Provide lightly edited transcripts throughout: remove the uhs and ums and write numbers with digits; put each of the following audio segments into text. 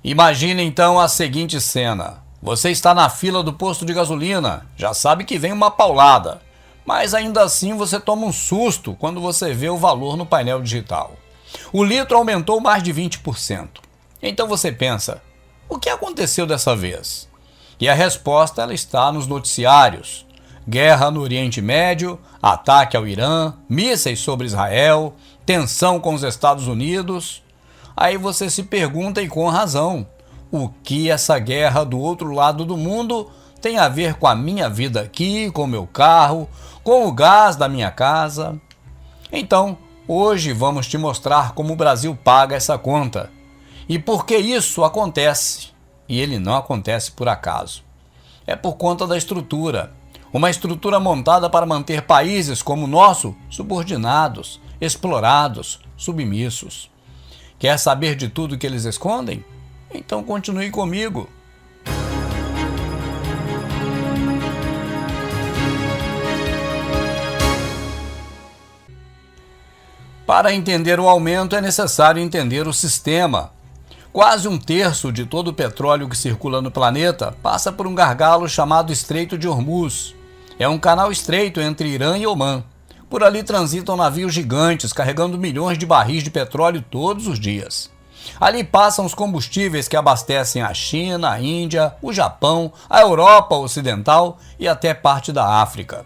Imagine então a seguinte cena. Você está na fila do posto de gasolina, já sabe que vem uma paulada, mas ainda assim você toma um susto quando você vê o valor no painel digital. O litro aumentou mais de 20%. Então você pensa, o que aconteceu dessa vez? E a resposta ela está nos noticiários. Guerra no Oriente Médio, ataque ao Irã, mísseis sobre Israel, tensão com os Estados Unidos. Aí você se pergunta, e com razão, o que essa guerra do outro lado do mundo tem a ver com a minha vida aqui, com o meu carro, com o gás da minha casa? Então, hoje vamos te mostrar como o Brasil paga essa conta e por que isso acontece. E ele não acontece por acaso. É por conta da estrutura. Uma estrutura montada para manter países como o nosso subordinados, explorados, submissos. Quer saber de tudo que eles escondem? Então continue comigo. Para entender o aumento é necessário entender o sistema. Quase um terço de todo o petróleo que circula no planeta passa por um gargalo chamado Estreito de Hormuz. É um canal estreito entre Irã e Omã. Por ali transitam navios gigantes carregando milhões de barris de petróleo todos os dias. Ali passam os combustíveis que abastecem a China, a Índia, o Japão, a Europa Ocidental e até parte da África.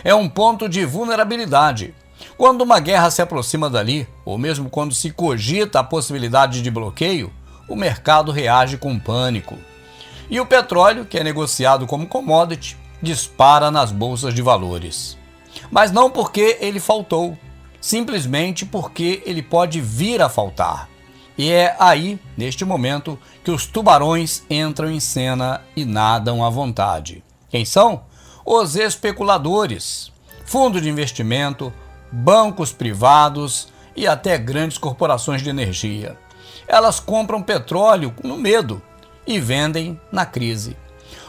É um ponto de vulnerabilidade. Quando uma guerra se aproxima dali, ou mesmo quando se cogita a possibilidade de bloqueio, o mercado reage com pânico. E o petróleo, que é negociado como commodity, dispara nas bolsas de valores. Mas não porque ele faltou, simplesmente porque ele pode vir a faltar. E é aí, neste momento, que os tubarões entram em cena e nadam à vontade. Quem são? Os especuladores, fundo de investimento, bancos privados e até grandes corporações de energia. Elas compram petróleo no medo e vendem na crise.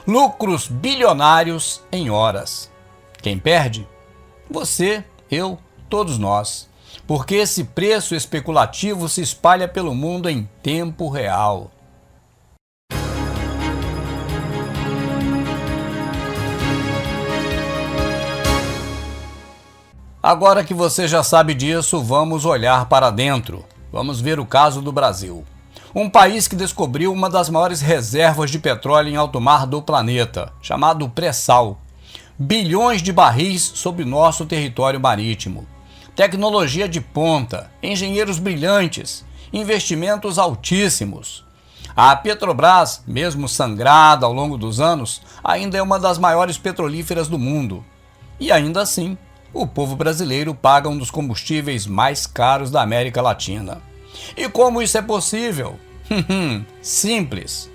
Lucros bilionários em horas. Quem perde? Você, eu, todos nós. Porque esse preço especulativo se espalha pelo mundo em tempo real. Agora que você já sabe disso, vamos olhar para dentro. Vamos ver o caso do Brasil. Um país que descobriu uma das maiores reservas de petróleo em alto mar do planeta, chamado pré-sal. Bilhões de barris sobre nosso território marítimo. Tecnologia de ponta, engenheiros brilhantes, investimentos altíssimos. A Petrobras, mesmo sangrada ao longo dos anos, ainda é uma das maiores petrolíferas do mundo. E ainda assim, o povo brasileiro paga um dos combustíveis mais caros da América Latina. E como isso é possível? Simples.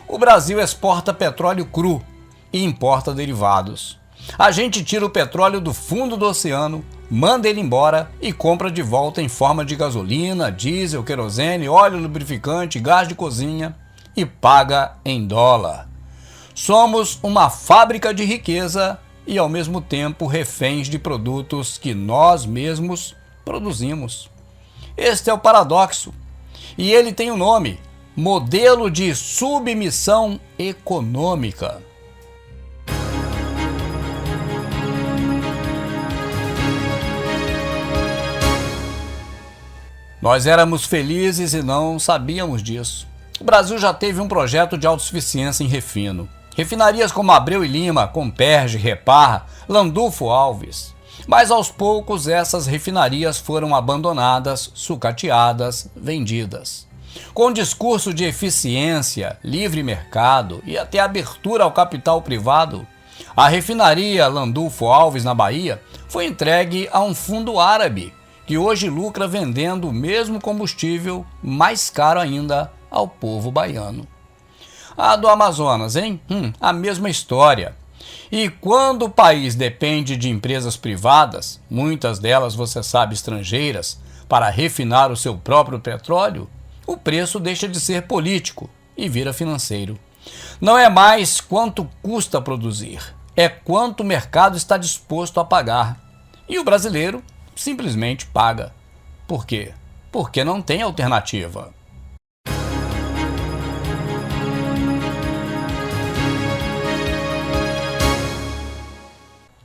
O Brasil exporta petróleo cru e importa derivados. A gente tira o petróleo do fundo do oceano, manda ele embora e compra de volta em forma de gasolina, diesel, querosene, óleo lubrificante, gás de cozinha e paga em dólar. Somos uma fábrica de riqueza e ao mesmo tempo reféns de produtos que nós mesmos produzimos. Este é o paradoxo. E ele tem um nome: modelo de submissão econômica. Nós éramos felizes e não sabíamos disso. O Brasil já teve um projeto de autossuficiência em refino. Refinarias como Abreu e Lima, Comperj, Repar, Landulfo Alves. Mas aos poucos essas refinarias foram abandonadas, sucateadas, vendidas. Com discurso de eficiência, livre mercado e até abertura ao capital privado, a refinaria Landulfo Alves, na Bahia, foi entregue a um fundo árabe, que hoje lucra vendendo o mesmo combustível mais caro ainda ao povo baiano. A do Amazonas, hein? A mesma história. E quando o país depende de empresas privadas, muitas delas você sabe estrangeiras, para refinar o seu próprio petróleo, o preço deixa de ser político e vira financeiro. Não é mais quanto custa produzir, é quanto o mercado está disposto a pagar. E o brasileiro simplesmente paga. Por quê? Porque não tem alternativa.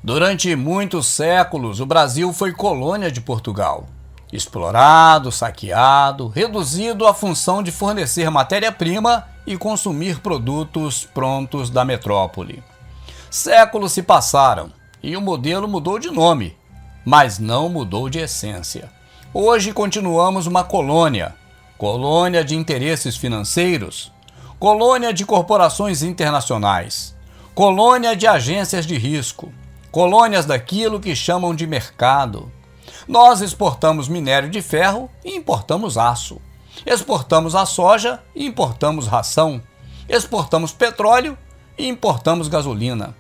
Durante muitos séculos, o Brasil foi colônia de Portugal. Explorado, saqueado, reduzido à função de fornecer matéria-prima e consumir produtos prontos da metrópole. Séculos se passaram e o modelo mudou de nome, mas não mudou de essência. Hoje continuamos uma colônia, colônia de interesses financeiros, colônia de corporações internacionais, colônia de agências de risco, colônias daquilo que chamam de mercado. Nós exportamos minério de ferro e importamos aço. Exportamos a soja e importamos ração. Exportamos petróleo e importamos gasolina.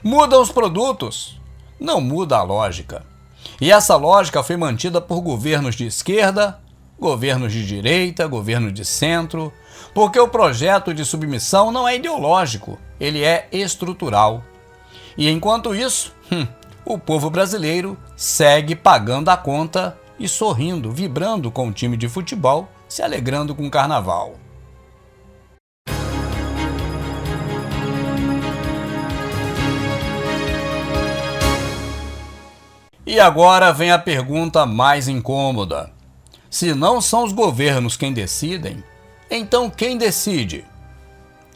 Mudam os produtos, não muda a lógica. E essa lógica foi mantida por governos de esquerda, governos de direita, governos de centro, porque o projeto de submissão não é ideológico, ele é estrutural. E enquanto isso, o povo brasileiro segue pagando a conta e sorrindo, vibrando com o time de futebol, se alegrando com o carnaval. E agora vem a pergunta mais incômoda. Se não são os governos quem decidem, então quem decide?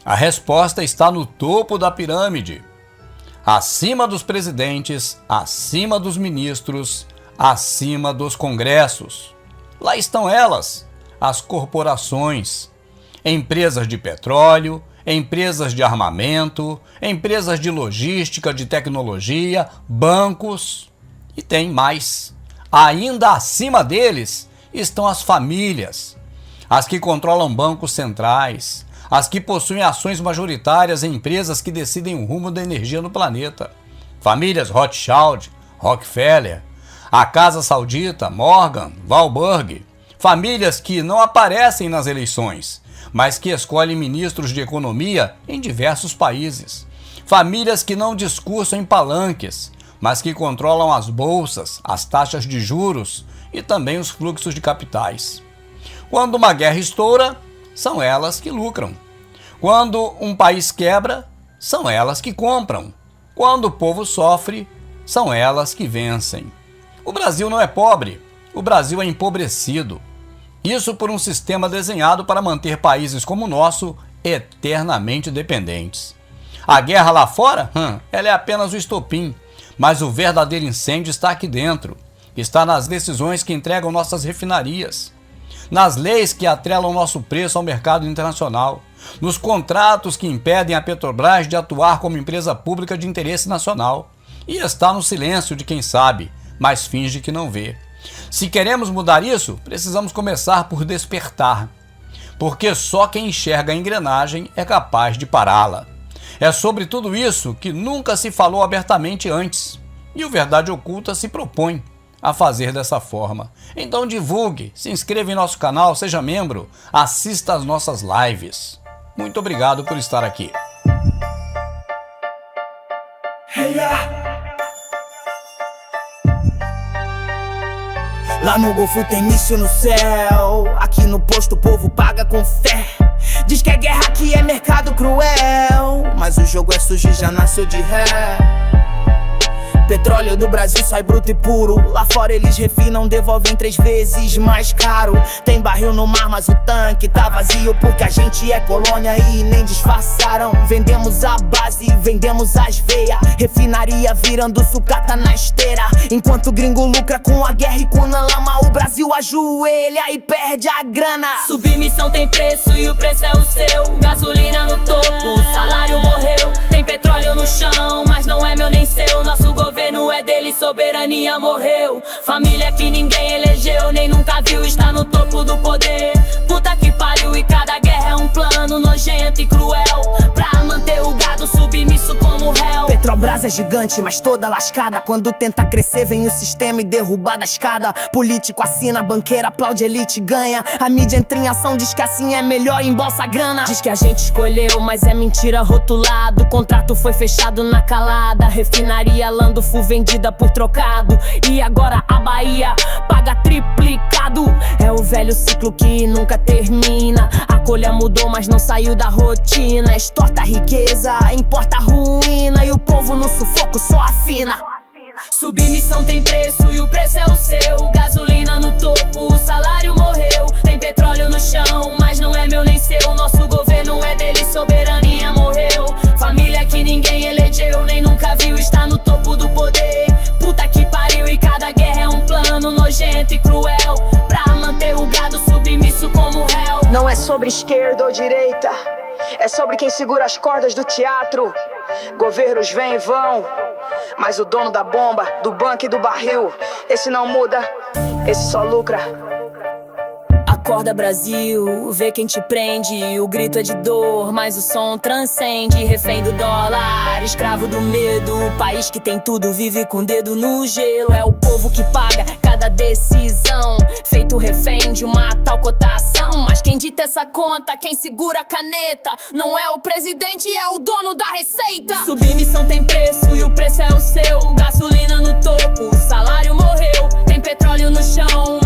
A resposta está no topo da pirâmide. Acima dos presidentes, acima dos ministros, acima dos congressos. Lá estão elas, as corporações, empresas de petróleo, empresas de armamento, empresas de logística, de tecnologia, bancos. E tem mais. Ainda acima deles estão as famílias, as que controlam bancos centrais, as que possuem ações majoritárias em empresas que decidem o rumo da energia no planeta. Famílias Rothschild, Rockefeller, a Casa Saudita, Morgan, Warburg. Famílias que não aparecem nas eleições, mas que escolhem ministros de economia em diversos países. Famílias que não discursam em palanques, mas que controlam as bolsas, as taxas de juros e também os fluxos de capitais. Quando uma guerra estoura, são elas que lucram. Quando um país quebra, são elas que compram. Quando o povo sofre, são elas que vencem. O Brasil não é pobre, o Brasil é empobrecido. Isso por um sistema desenhado para manter países como o nosso eternamente dependentes. A guerra lá fora, ela é apenas o estopim. Mas o verdadeiro incêndio está aqui dentro. Está nas decisões que entregam nossas refinarias, nas leis que atrelam nosso preço ao mercado internacional, nos contratos que impedem a Petrobras de atuar como empresa pública de interesse nacional. E está no silêncio de quem sabe, mas finge que não vê. Se queremos mudar isso, precisamos começar por despertar. Porque só quem enxerga a engrenagem é capaz de pará-la. É sobre tudo isso que nunca se falou abertamente antes, e o Verdade Oculta se propõe a fazer dessa forma. Então divulgue, se inscreva em nosso canal, seja membro, assista às nossas lives. Muito obrigado por estar aqui. Lá no Golfo tem míssil no céu, aqui no posto o povo paga com fé. Diz que é guerra aqui é mercado cruel, mas o jogo é sujo e já nasceu de ré. Petróleo do Brasil sai bruto e puro, lá fora eles refinam, devolvem 3 vezes mais caro. Tem barril no mar, mas o tanque tá vazio, porque a gente é colônia e nem disfarçaram. Vendemos a base, vendemos as veias, refinaria virando sucata na esteira. Enquanto o gringo lucra com a guerra e com a lama, o Brasil ajoelha e perde a grana. Submissão tem preço e o preço é o seu. Gasolina no topo, o salário morreu. Tem petróleo no chão, mas não é meu nem seu. Nosso governo é dele, soberania morreu. Família que ninguém elegeu, nem nunca viu, está no topo do poder. Puta que pariu, e cada guerra é um plano nojento e cruel, pra manter o gado submisso como réu. Petrobras é gigante, mas toda lascada. Quando tenta crescer vem o sistema e derruba da escada. Político assina, banqueira aplaude, elite ganha. A mídia entra em ação, diz que assim é melhor e embolsa grana. Diz que a gente escolheu, mas é mentira rotulado. O contrato foi fechado na calada. Refinaria Landulfo vendida por trocado. E agora a Bahia paga triplicado. É o velho ciclo que nunca termina. A colha mudou, mas não saiu da rotina. Extorta a riqueza, importa a ruína, e o povo no sufoco só afina. Submissão tem preço e o preço é o seu. Gasolina no topo, o salário morreu. Tem petróleo no chão, mas não é meu nem seu. Nosso governo é dele, soberania morreu. Família que ninguém elegeu, nem nunca viu, está no topo do poder. Puta que pariu, e cada guerra é um plano nojento e cruel, pra manter o gado submisso como réu. Não é sobre esquerda ou direita, é sobre quem segura as cordas do teatro. Governos vêm e vão, mas o dono da bomba, do banco e do barril, esse não muda, esse só lucra. Acorda Brasil, vê quem te prende. O grito é de dor, mas o som transcende. Refém do dólar, escravo do medo. O país que tem tudo vive com o dedo no gelo. É o povo que paga cada decisão, feito refém de uma tal cotação. Mas quem dita essa conta, quem segura a caneta, não é o presidente, é o dono da receita. Submissão tem preço e o preço é o seu. Gasolina no topo, o salário morreu. Tem petróleo no chão,